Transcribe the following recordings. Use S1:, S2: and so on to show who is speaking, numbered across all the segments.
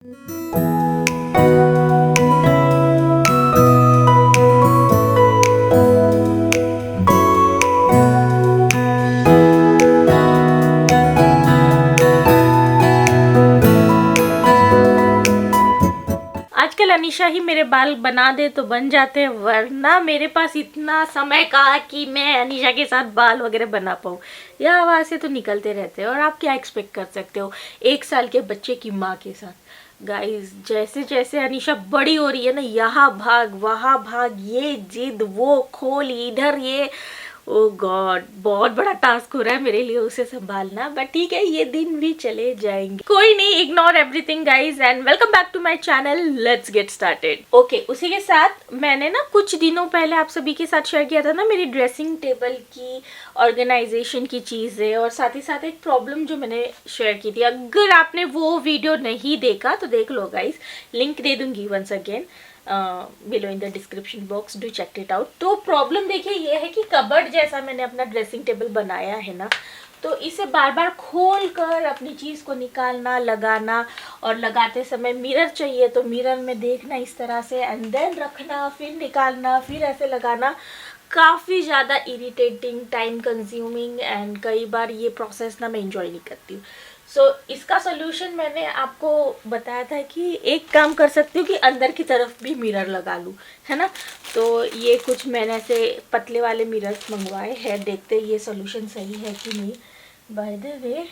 S1: आजकल अनीशा ही मेरे बाल बना दे तो बन जाते हैं, वरना मेरे पास इतना समय कहाँ कि मैं अनीशा के साथ बाल वगैरह बना पाऊँ। यह आवाज़ से तो निकलते रहते हैं और आप क्या एक्सपेक्ट कर सकते हो 1 साल के बच्चे की माँ के साथ। गाइस, जैसे जैसे अनीशा बड़ी हो रही है ना, यहाँ भाग वहाँ भाग, ये जिद वो खोल इधर, ये ओ गॉड, बहुत बड़ा टास्क हो रहा है मेरे लिए उसे संभालना। बट ठीक है, ये दिन भी चले जाएंगे, कोई नहीं। Ignore everything guys and welcome back to my channel. Let's get started. Okay, उसी के साथ मैंने ना कुछ दिनों पहले आप सभी के साथ शेयर किया था ना मेरी ड्रेसिंग टेबल की ऑर्गेनाइजेशन की चीज़ें, और साथ ही साथ एक प्रॉब्लम जो मैंने शेयर की थी। अगर आपने वो वीडियो नहीं देखा तो देख लो गाइज, लिंक दे दूंगी once again below in the description box, do check it out. तो प्रॉब्लम देखिए ये है कि कबर्ड जैसा मैंने अपना ड्रेसिंग टेबल बनाया है ना, तो इसे बार बार खोल कर अपनी चीज़ को निकालना, लगाना, और लगाते समय मिरर चाहिए तो मिरर में देखना इस तरह से, एंड देन रखना, फिर निकालना, फिर ऐसे लगाना। काफ़ी ज़्यादा इरिटेटिंग, टाइम कंज्यूमिंग, एंड कई बार ये प्रोसेस ना मैं इंजॉय नहीं करती हूँ। इसका सोल्यूशन मैंने आपको बताया था कि एक काम कर सकती हूँ कि अंदर की तरफ भी मिरर लगा लूँ, है ना। तो ये कुछ मैंने ऐसे पतले वाले मिरर्स मंगवाए हैं, देखते ये सोल्यूशन सही है कि नहीं। बाय द वे,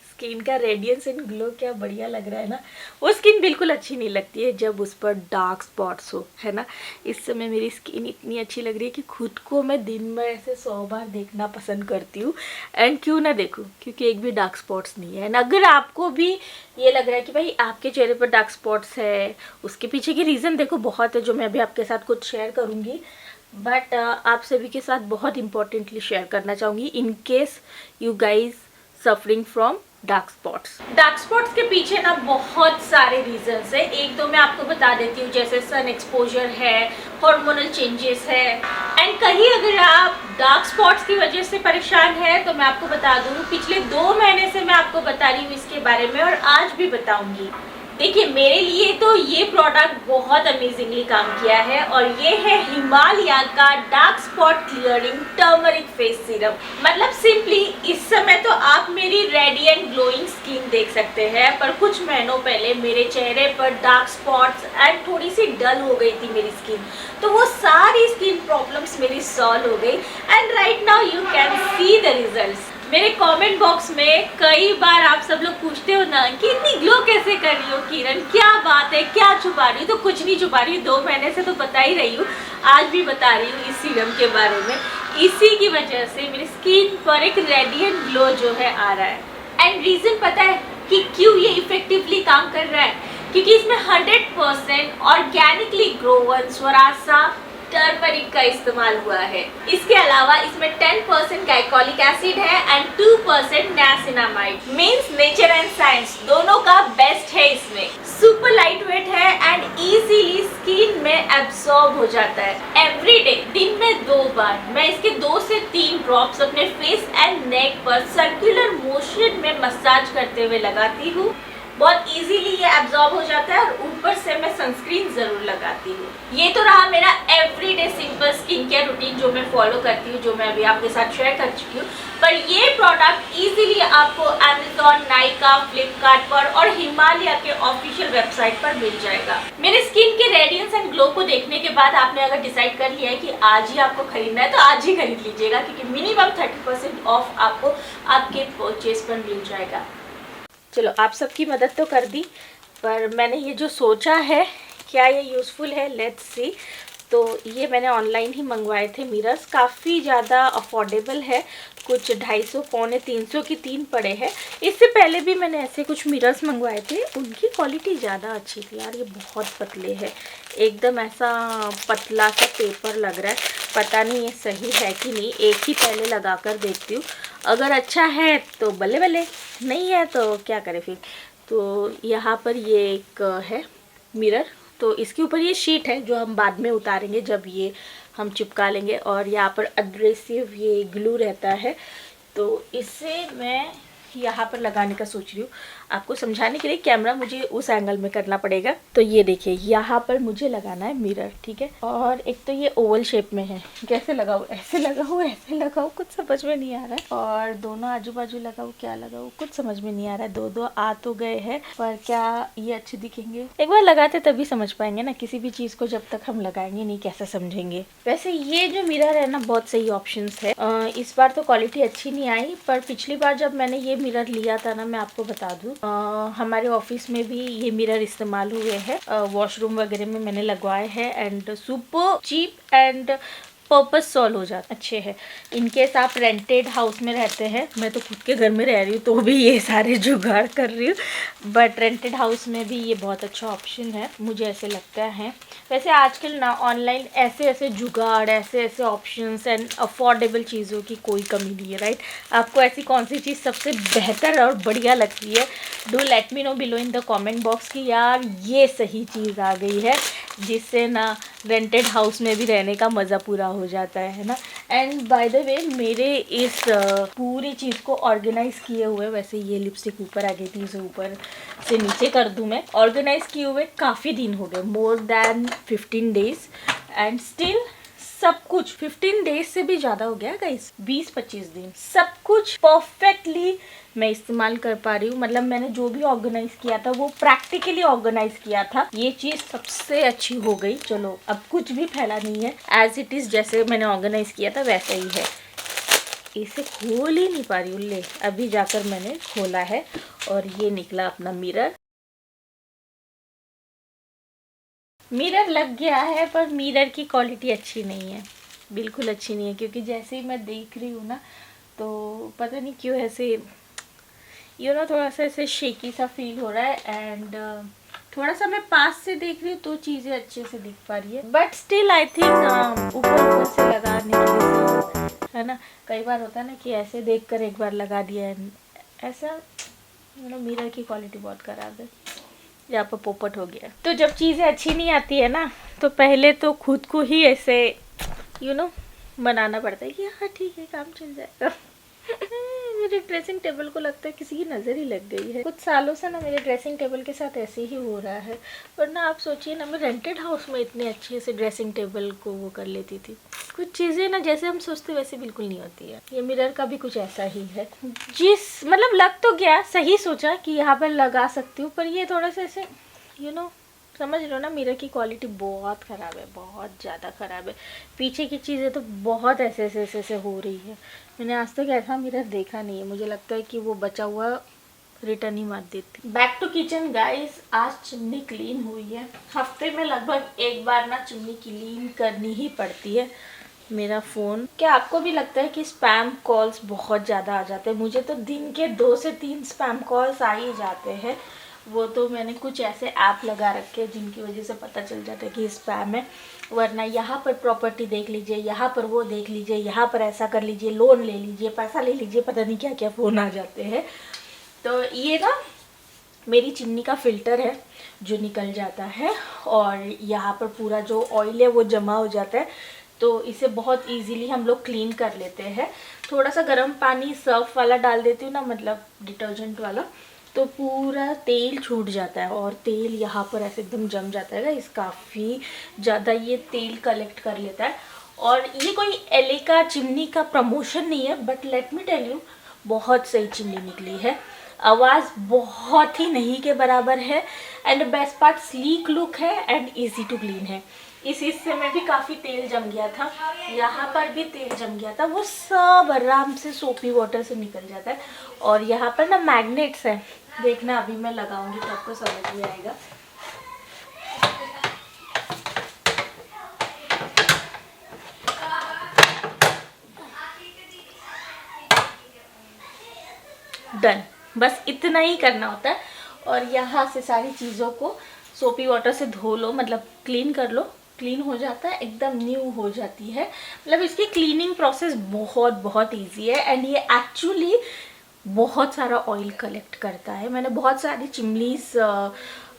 S1: स्किन का रेडियंस एंड ग्लो क्या बढ़िया लग रहा है ना। वो स्किन बिल्कुल अच्छी नहीं लगती है जब उस पर डार्क स्पॉट्स हो, है ना। इस समय मेरी स्किन इतनी अच्छी लग रही है कि खुद को मैं दिन में ऐसे 100 बार देखना पसंद करती हूँ। एंड क्यों ना देखूँ, क्योंकि एक भी डार्क स्पॉट्स नहीं है। एंड अगर आपको भी ये लग रहा है कि भाई आपके चेहरे पर डार्क स्पॉट्स है, उसके पीछे की रीज़न देखो बहुत है, जो मैं अभी आपके साथ कुछ शेयर करूँगी। बट आप सभी के साथ बहुत इंपॉर्टेंटली शेयर करना चाहूँगी in case you guys suffering from dark spots. Dark spots के पीछे ना बहुत सारे रीजंस है। एक तो मैं आपको बता देती हूँ, जैसे सन एक्सपोजर है, हार्मोनल चेंजेस है, एंड कहीं अगर आप डार्क स्पॉट्स की वजह से परेशान है तो मैं आपको बता दूँ, पिछले 2 महीने से मैं आपको बता रही हूँ इसके बारे में, और आज भी बताऊंगी। देखिए, मेरे लिए तो ये प्रोडक्ट बहुत अमेजिंगली काम किया है, और ये है हिमालय का dark spot clearing turmeric face serum. मतलब सिंपली इस समय तो आप मेरी रेडिएंट ग्लोइंग स्किन देख सकते हैं, पर कुछ महीनों पहले मेरे चेहरे पर डार्क स्पॉट्स एंड थोड़ी सी डल हो गई थी मेरी स्किन। तो वो सारी स्किन प्रॉब्लम्स मेरी सॉल्व हो गई, and right now you can see the results. मेरे कमेंट बॉक्स में कई बार आप सब लोग पूछते हो ना कि इतनी ग्लो कैसे कर रही हो किरण, क्या बात है, क्या छुपा रही हो। तो कुछ नहीं छुपा रही हूँ, 2 महीने से तो बता ही रही हूँ, आज भी बता रही हूँ इस सीरम के बारे में। इसी की वजह से मेरी स्किन पर एक रेडिएंट ग्लो जो है आ रहा है। एंड रीजन पता है कि क्यों ये इफेक्टिवली काम कर रहा है, क्योंकि इसमें 100% ऑर्गेनिकली ग्रोवन स्वरासा टर्मरिक का इस्तेमाल हुआ है। इसके अलावा इसमें 10% ग्लाइकोलिक एसिड है and 2% niacinamide. Means nature and science दोनों का बेस्ट है इसमें। सुपर लाइट वेट है एंड इजीली स्किन में एब्सॉर्ब हो जाता है। एवरीडे दिन में 2 बार मैं इसके 2 से 3 ड्रॉप्स अपने फेस एंड नेक पर सर्कुलर मोशन में मसाज करते हुए लगाती हूँ। बहुत इजीली ये एब्जॉर्ब हो जाता है, और ऊपर से मैं सनस्क्रीन जरूर लगाती हूँ। ये तो रहा मेरा everyday simple skin care routine जो मैं फॉलो करती हूँ, जो मैं अभी आपके साथ शेयर कर चुकी हूँ। पर ये प्रोडक्ट इजीली आपको अमेजॉन, नाइका, फ्लिपकार्ट पर और हिमालय के ऑफिशियल वेबसाइट पर मिल जाएगा। मेरे स्किन के रेडियंस एंड ग्लो को देखने के बाद आपने अगर डिसाइड कर लिया है कि आज ही आपको खरीदना है तो आज ही खरीद लीजिएगा, क्योंकि मिनिमम 30% ऑफ आपको आपके परचेज पर मिल जाएगा। चलो, आप सबकी मदद तो कर दी, पर मैंने ये जो सोचा है क्या ये यूज़फुल है, लेट्स सी। तो ये मैंने ऑनलाइन ही मंगवाए थे मिरर्स, काफ़ी ज़्यादा अफोर्डेबल है, कुछ 250 पौने 300 की 3 पड़े हैं। इससे पहले भी मैंने ऐसे कुछ मिरर्स मंगवाए थे, उनकी क्वालिटी ज़्यादा अच्छी थी। यार ये बहुत पतले हैं, एकदम ऐसा पतला सा पेपर लग रहा है, पता नहीं ये सही है कि नहीं। एक ही पहले लगा कर देखती हूँ, अगर अच्छा है तो बल्ले बल्ले, नहीं है तो क्या करें फिर। तो यहाँ पर ये एक है मिरर, तो इसके ऊपर ये शीट है जो हम बाद में उतारेंगे जब ये हम चिपका लेंगे, और यहाँ पर एब्रेसिव ये ग्लू रहता है, तो इससे मैं यहाँ पर लगाने का सोच रही हूँ। आपको समझाने के लिए कैमरा मुझे उस एंगल में करना पड़ेगा। तो ये देखिए यहाँ पर मुझे लगाना है मिरर, ठीक है। और एक तो ये ओवल शेप में है, कैसे लगाऊँ, ऐसे लगाऊँ ऐसे लगाऊँ, कुछ समझ में नहीं आ रहा है। और दोनों आजू बाजू लगाऊँ, क्या लगाऊँ, कुछ समझ में नहीं आ रहा है। दो दो आ तो गए हैं, पर क्या ये अच्छे दिखेंगे? एक बार लगाते तभी समझ पाएंगे ना, किसी भी चीज को जब तक हम लगाएंगे नहीं कैसे समझेंगे। वैसे ये जो मिरर है ना बहुत सही ऑप्शंस है। इस बार तो क्वालिटी अच्छी नहीं आई, पर पिछली बार जब मैंने ये मिरर लिया था ना, मैं आपको बता दूं, हमारे ऑफिस में भी ये मिरर इस्तेमाल हुए हैं, वॉशरूम वगैरह में मैंने लगवाए हैं, and super cheap and purpose solve हो जाता, अच्छे है। इनकेस आप रेंटेड हाउस में रहते हैं, मैं तो खुद के घर में रह रही हूँ तो भी ये सारे जुगाड़ कर रही हूँ, बट रेंटेड हाउस में भी ये बहुत अच्छा ऑप्शन है, मुझे ऐसे लगता है। वैसे आजकल ना ऑनलाइन ऐसे ऐसे जुगाड़, ऐसे ऐसे ऑप्शंस एंड अफोर्डेबल चीज़ों की कोई कमी नहीं है, राइट। आपको ऐसी कौन सी चीज़ सबसे बेहतर और बढ़िया लगती है? Do let me know below in the comment box कि यार ये सही चीज़ आ गई है, जिससे ना रेंटेड हाउस में भी रहने का मज़ा पूरा हो जाता है ना। एंड बाय द वे मेरे इस पूरी चीज़ को ऑर्गेनाइज़ किए हुए, वैसे ये लिपस्टिक ऊपर आ गई थी, इसे ऊपर से नीचे कर दूं मैं, ऑर्गेनाइज़ किए हुए काफ़ी दिन हो गए, more than 15 days, and still सब कुछ 15 डेज से भी ज़्यादा हो गया गाइस, 20-25 दिन, सब कुछ परफेक्टली मैं इस्तेमाल कर पा रही हूँ। मतलब मैंने जो भी ऑर्गेनाइज किया था वो प्रैक्टिकली ऑर्गेनाइज किया था, ये चीज़ सबसे अच्छी हो गई। चलो अब कुछ भी फैला नहीं है, एज इट इज़ जैसे मैंने ऑर्गेनाइज किया था वैसा ही है। इसे खोल ही नहीं पा रही हूँ, ले अभी जाकर मैंने खोला है और ये निकला अपना मिरर। मिरर लग गया है, पर मिरर की क्वालिटी अच्छी नहीं है, बिल्कुल अच्छी नहीं है, क्योंकि जैसे ही मैं देख रही हूँ ना तो पता नहीं क्यों ऐसे थोड़ा सा ऐसे शेकी सा फील हो रहा है। एंड थोड़ा सा मैं पास से देख रही हूँ तो चीज़ें अच्छे से दिख पा रही है, बट स्टिल आई थिंक ऊपर ऊपर से लगाने के लिए है ना, कई बार होता है ना कि ऐसे देखकर एक बार लगा दिया, ऐसा मिरर की क्वालिटी बहुत ख़राब है, यहाँ पर पोपट हो गया। तो जब चीज़ें अच्छी नहीं आती है ना, तो पहले तो खुद को ही ऐसे बनाना पड़ता है कि हाँ ठीक है काम चल जाएगा। मेरे ड्रेसिंग टेबल को लगता है किसी की नज़र ही लग गई है। कुछ सालों से ना मेरे ड्रेसिंग टेबल के साथ ऐसे ही हो रहा है, वरना आप सोचिए ना, मैं रेंटेड हाउस में इतने अच्छे से ड्रेसिंग टेबल को वो कर लेती थी। कुछ चीज़ें ना जैसे हम सोचते वैसे बिल्कुल नहीं होती है। ये मिरर का भी कुछ ऐसा ही है, जिस मतलब लग तो गया, सही सोचा कि यहाँ पर लगा सकती हूँ, पर ये थोड़ा सा ऐसे समझ लो ना, मिरर की क्वालिटी बहुत ख़राब है, बहुत ज़्यादा ख़राब है। पीछे की चीज़ें तो बहुत ऐसे हो रही है। मैंने आज तक ऐसा मिरर देखा नहीं है, मुझे लगता है कि वो बचा हुआ रिटर्न ही मार देती। बैक टू किचन गाइस, आज चिमनी क्लीन हुई है। हफ्ते में लगभग एक बार ना चिमनी क्लीन करनी ही पड़ती है। मेरा फ़ोन, क्या आपको भी लगता है कि स्पैम कॉल्स बहुत ज़्यादा आ जाते हैं? मुझे तो दिन के 2 से 3 स्पैम कॉल्स आ ही जाते हैं। वो तो मैंने कुछ ऐसे ऐप लगा रखे हैं जिनकी वजह से पता चल जाता है कि स्पैम है, वरना यहाँ पर प्रॉपर्टी देख लीजिए, यहाँ पर वो देख लीजिए, यहाँ पर ऐसा कर लीजिए, लोन ले लीजिए, पैसा ले लीजिए, पता नहीं क्या क्या फ़ोन आ जाते हैं। तो ये ना मेरी चिमनी का फ़िल्टर है जो निकल जाता है, और यहाँ पर पूरा जो ऑयल है वो जमा हो जाता है, तो इसे बहुत इजीली हम लोग क्लीन कर लेते हैं। थोड़ा सा गर्म पानी सर्फ वाला डाल देती हूँ ना, मतलब डिटर्जेंट वाला, तो पूरा तेल छूट जाता है, और तेल यहाँ पर ऐसे एकदम जम जाता है। इस काफ़ी ज़्यादा ये तेल कलेक्ट कर लेता है। और ये कोई एले का चिमनी का प्रमोशन नहीं है, but let me tell you, बहुत सही चिमनी निकली है। आवाज़ बहुत ही नहीं के बराबर है, and best part sleek look है एंड इजी टू क्लीन है। इस हिस्से में भी काफ़ी तेल जम गया था, यहाँ पर भी तेल जम गया था, वो सब आराम से सोपी वाटर से निकल जाता है। और यहाँ पर ना मैग्नेट्स है, देखना अभी मैं लगाऊंगी तो आपको समझ में आएगा। डन, बस इतना ही करना होता है। और यहाँ से सारी चीज़ों को सोपी वाटर से धो लो, मतलब क्लीन कर लो, क्लीन हो जाता है, एकदम न्यू हो जाती है। मतलब इसकी क्लीनिंग प्रोसेस बहुत बहुत इजी है, एंड ये एक्चुअली बहुत सारा ऑयल कलेक्ट करता है। मैंने बहुत सारी चिमनीज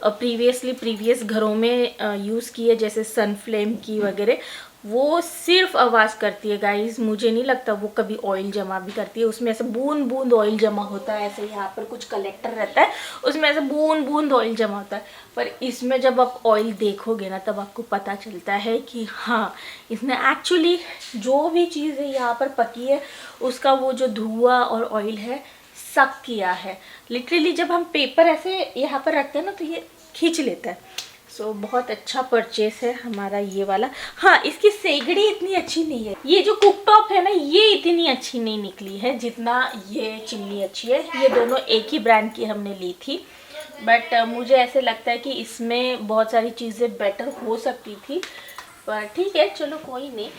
S1: प्रीवियस घरों में यूज़ की है, जैसे सनफ्लेम की वगैरह, वो सिर्फ आवाज़ करती है गाइस, मुझे नहीं लगता वो कभी ऑयल जमा भी करती है। उसमें ऐसे बूंद बूंद ऑयल जमा होता है, ऐसे यहाँ पर कुछ कलेक्टर रहता है, उसमें ऐसे बूंद बूंद ऑयल जमा होता है। पर इसमें जब आप ऑयल देखोगे ना तब आपको पता चलता है कि हाँ, इसने एक्चुअली जो भी चीज़ है यहाँ पर पकी है उसका वो जो धुआं और ऑयल है सक किया है। लिटरली जब हम पेपर ऐसे यहाँ पर रखते हैं ना तो ये खींच लेता है। सो बहुत अच्छा परचेस है हमारा ये वाला। हाँ, इसकी सेगड़ी इतनी अच्छी नहीं है, ये जो कुक टॉप है ना ये इतनी अच्छी नहीं निकली है जितना ये चिमनी अच्छी है। ये दोनों एक ही ब्रांड की हमने ली थी, बट मुझे ऐसे लगता है कि इसमें बहुत सारी चीज़ें बेटर हो सकती थी, पर ठीक है चलो कोई नहीं,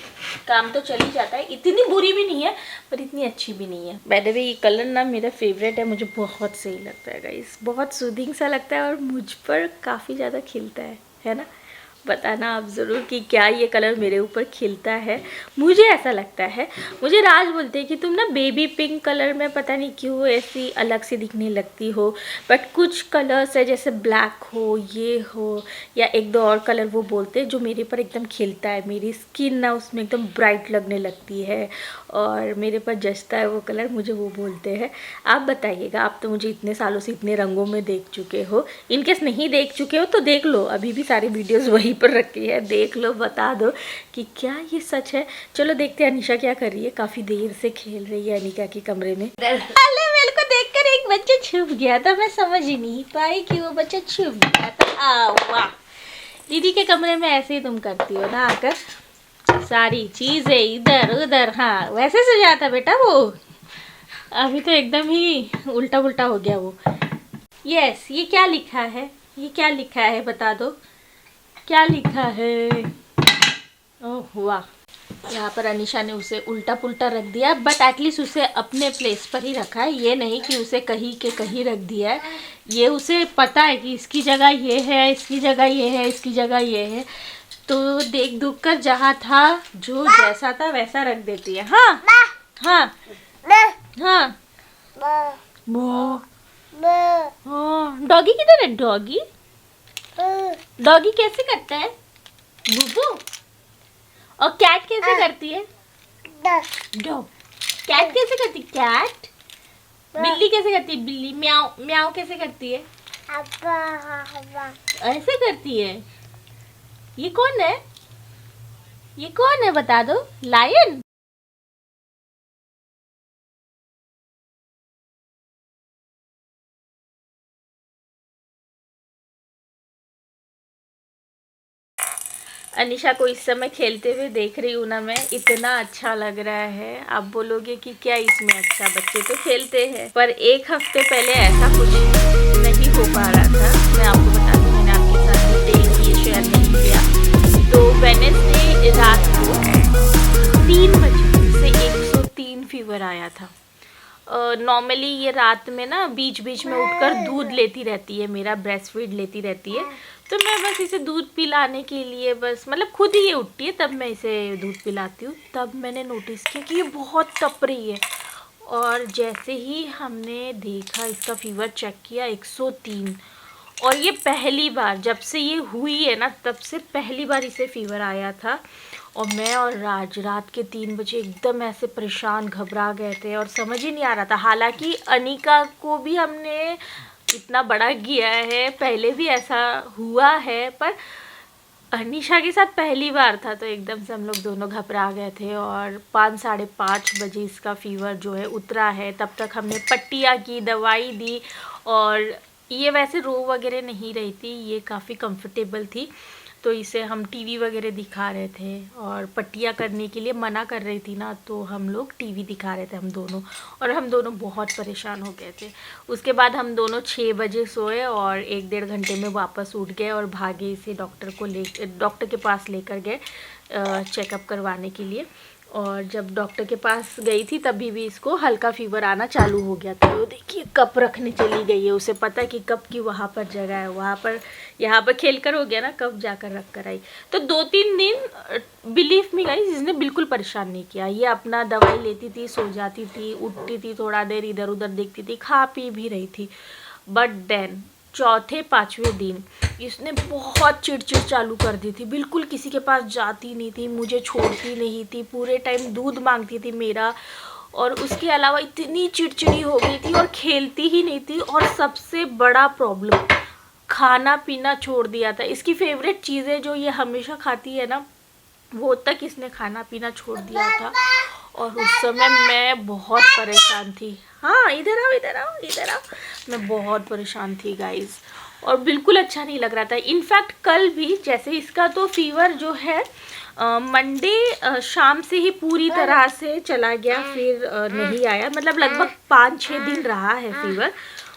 S1: काम तो चल ही जाता है। इतनी बुरी भी नहीं है पर इतनी अच्छी भी नहीं है। बाय द वे ये कलर ना मेरा फेवरेट है, मुझे बहुत सही लगता है गाइस, बहुत सूदिंग सा लगता है और मुझ पर काफ़ी ज़्यादा खिलता है ना। बताना आप ज़रूर कि क्या ये कलर मेरे ऊपर खिलता है। मुझे ऐसा लगता है, मुझे राज बोलते हैं कि तुम ना बेबी पिंक कलर में पता नहीं क्यों ऐसी अलग सी दिखने लगती हो, बट कुछ कलर्स है जैसे ब्लैक हो, ये हो या एक दो और कलर वो बोलते हैं जो मेरे पर एकदम खिलता है, मेरी स्किन ना उसमें एकदम ब्राइट लगने लगती है और मेरे पर जचता है वो कलर, मुझे वो बोलते हैं। आप बताइएगा, आप तो मुझे इतने सालों से इतने रंगों में देख चुके हो, इनकेस नहीं देख चुके हो तो देख लो, अभी भी सारी वीडियोस वहीं पर रखी है, देख लो, बता दो कि क्या ये सच है। चलो देखते हैं अनिशा क्या कर रही है, काफ़ी देर से खेल रही है अनिका के कमरे में। अरे मेरे को देखकर एक बच्चा छुप गया था, मैं समझ ही नहीं पाई कि वो बच्चा छुप गया था। वाह, दीदी के कमरे में ऐसे ही तुम करती हो ना, आकर सारी चीजें इधर उधर। हाँ, वैसे सजाता बेटा वो, अभी तो एकदम ही उल्टा पुल्टा हो गया वो। यस, ये क्या लिखा है, ये क्या लिखा है बता दो, क्या लिखा है। ओह वाह, यहाँ पर अनिशा ने उसे उल्टा पुल्टा रख दिया, बट एटलीस्ट उसे अपने प्लेस पर ही रखा है, ये नहीं कि उसे कहीं के कहीं रख दिया है। ये उसे पता है कि इसकी जगह ये है, इसकी जगह ये है, इसकी जगह ये है, तो देख दुख कर जहाँ था जो जैसा था वैसा रख देती है। हाँ हाँ हाँ, डॉगी किधर है, डॉगी डॉगी कैसे करता है बुबू, और कैट कैसे करती है, डॉग कैट कैसे करती है, कैट बिल्ली कैसे करती है, बिल्ली म्याऊ म्याऊ कैसे करती है, ऐसे करती है। ये कौन है, ये कौन है बता दो, लायन। अनिशा को इस समय खेलते हुए देख रही हूँ ना मैं, इतना अच्छा लग रहा है। आप बोलोगे कि क्या इसमें अच्छा, बच्चे तो खेलते हैं, पर एक हफ्ते पहले ऐसा कुछ नहीं हो पा रहा था। मैं आपको बता दूँ, मैंने आपके साथ डिटेल ये शेयर नहीं किया। तो वेडनेसडे रात को 3 बजे से 103 फीवर आया था। नॉर्मली ये रात में ना बीच बीच में उठकर दूध लेती रहती है, मेरा ब्रेस्ट फीड लेती रहती है, तो मैं बस इसे दूध पिलाने के लिए बस मतलब खुद ही ये उठती है तब मैं इसे दूध पिलाती हूँ। तब मैंने नोटिस किया कि ये बहुत तप रही है, और जैसे ही हमने देखा इसका फीवर चेक किया 103, और ये पहली बार जब से ये हुई है ना तब से पहली बार इसे फीवर आया था। और मैं और राज रात के 3 बजे एकदम ऐसे परेशान घबरा गए थे और समझ ही नहीं आ रहा था। हालांकि अनिका को भी हमने इतना बड़ा किया है, पहले भी ऐसा हुआ है, पर अनिशा के साथ पहली बार था, तो एकदम से हम लोग दोनों घबरा गए थे। और 5 साढ़े 5 बजे इसका फीवर जो है उतरा है। तब तक हमने पट्टियाँ की, दवाई दी, और ये वैसे रो वगैरह नहीं रही थी, ये काफ़ी कंफर्टेबल थी, तो इसे हम टीवी वगैरह दिखा रहे थे, और पट्टियाँ करने के लिए मना कर रही थी ना, तो हम लोग टीवी दिखा रहे थे हम दोनों, और हम दोनों बहुत परेशान हो गए थे। उसके बाद हम दोनों 6 बजे सोए और 1-1.5 घंटे में वापस उठ गए और भागे इसे डॉक्टर के पास लेकर गए चेकअप करवाने के लिए। और जब डॉक्टर के पास गई थी तभी भी इसको हल्का फीवर आना चालू हो गया था। तो देखिए कप रखने चली गई है, उसे पता है कि कप की वहाँ पर जगह है, वहाँ पर यहाँ पर खेल कर हो गया ना, कप जाकर रख कर आई। तो 2-3 दिन बिलीव मी गाइस इसने बिल्कुल परेशान नहीं किया। ये अपना दवाई लेती थी, सो जाती थी, उठती थी, थोड़ा देर इधर उधर देखती थी, खा पी भी रही थी। बट देन चौथे पाँचवें दिन इसने बहुत चिड़चिड़ चालू कर दी थी, बिल्कुल किसी के पास जाती नहीं थी, मुझे छोड़ती नहीं थी, पूरे टाइम दूध मांगती थी मेरा, और उसके अलावा इतनी चिड़चिड़ी हो गई थी और खेलती ही नहीं थी। और सबसे बड़ा प्रॉब्लम, खाना पीना छोड़ दिया था। इसकी फेवरेट चीज़ें जो ये हमेशा खाती है ना, वो तक इसने खाना पीना छोड़ दिया था। और उस समय मैं बहुत परेशान थी। हाँ, इधर आओ इधर आओ इधर आओ। मैं बहुत परेशान थी गाइस, और बिल्कुल अच्छा नहीं लग रहा था। इनफैक्ट कल भी, जैसे इसका तो फीवर जो है मंडे शाम से ही पूरी तरह से चला गया, फिर नहीं आया, मतलब लगभग 5-6 दिन रहा है फीवर,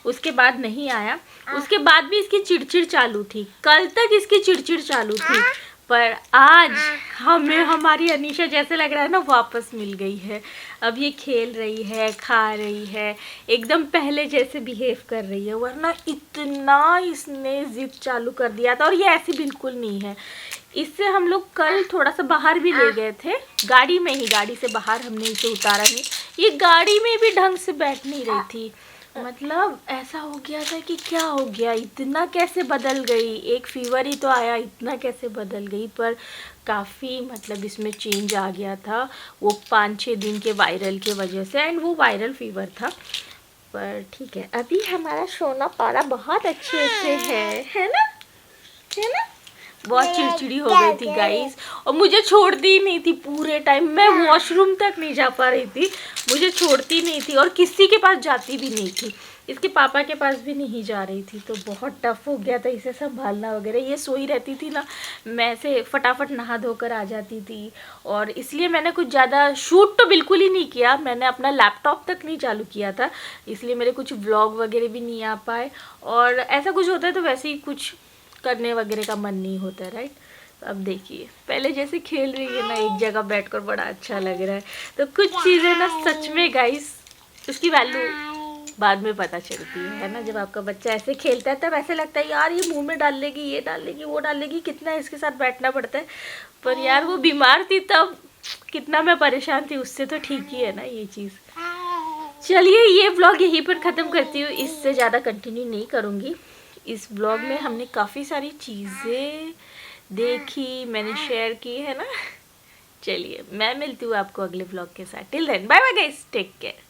S1: उसके बाद नहीं आया। उसके बाद भी इसकी चिड़चिड़ चालू थी, कल तक इसकी चिड़चिड़ चालू थी, पर आज हमें हमारी अनीशा जैसे लग रहा है ना वापस मिल गई है। अब ये खेल रही है, खा रही है, एकदम पहले जैसे बिहेव कर रही है, वरना इतना इसने जिद चालू कर दिया था। और ये ऐसी बिल्कुल नहीं है। इससे हम लोग कल थोड़ा सा बाहर भी ले गए थे, गाड़ी में ही, गाड़ी से बाहर हमने इसे उतारा नहीं, ये गाड़ी में भी ढंग से बैठ नहीं रही थी। मतलब ऐसा हो गया था कि क्या हो गया, इतना कैसे बदल गई, एक फीवर ही तो आया, इतना कैसे बदल गई। पर काफ़ी मतलब इसमें चेंज आ गया था, वो 5-6 दिन के वायरल के वजह से, एंड वो वायरल फीवर था। पर ठीक है, अभी हमारा सोना पारा बहुत अच्छे से है ना, है ना। बहुत चिड़चिड़ी हो गई थी गाइस, और मुझे छोड़ती नहीं थी पूरे टाइम। मैं वॉशरूम तक नहीं जा पा रही थी, मुझे छोड़ती नहीं थी, और किसी के पास जाती भी नहीं थी, इसके पापा के पास भी नहीं जा रही थी। तो बहुत टफ हो गया था इसे संभालना वगैरह। ये सोई रहती थी ना, मैं से फटाफट नहा धोकर आ जाती थी, और इसलिए मैंने कुछ ज़्यादा शूट तो बिल्कुल ही नहीं किया, मैंने अपना लैपटॉप तक नहीं चालू किया था, इसलिए मेरे कुछ व्लॉग वगैरह भी नहीं आ पाए। और ऐसा कुछ होता है तो वैसे ही कुछ करने वगैरह का मन नहीं होता, राइट। अब देखिए, पहले जैसे खेल रही है ना एक जगह बैठकर, बड़ा अच्छा लग रहा है। तो कुछ चीज़ें ना सच में गाइस, उसकी वैल्यू बाद में पता चलती है ना। जब आपका बच्चा ऐसे खेलता है तब ऐसे लगता है यार ये मुंह में डाल लेगी, ये डाल लेगी, वो डाल लेगी, कितना इसके साथ बैठना पड़ता है। पर यार वो बीमार थी तब कितना मैं परेशान थी, उससे तो ठीक ही है ना ये चीज़। चलिए, ये व्लॉग यहीं पर ख़त्म करती हूँ, इससे ज़्यादा कंटिन्यू नहीं करूँगी। इस ब्लॉग में हमने काफ़ी सारी चीज़ें देखी, मैंने शेयर की है ना। चलिए, मैं मिलती हूँ आपको अगले ब्लॉग के साथ। Till then, bye bye guys, take care.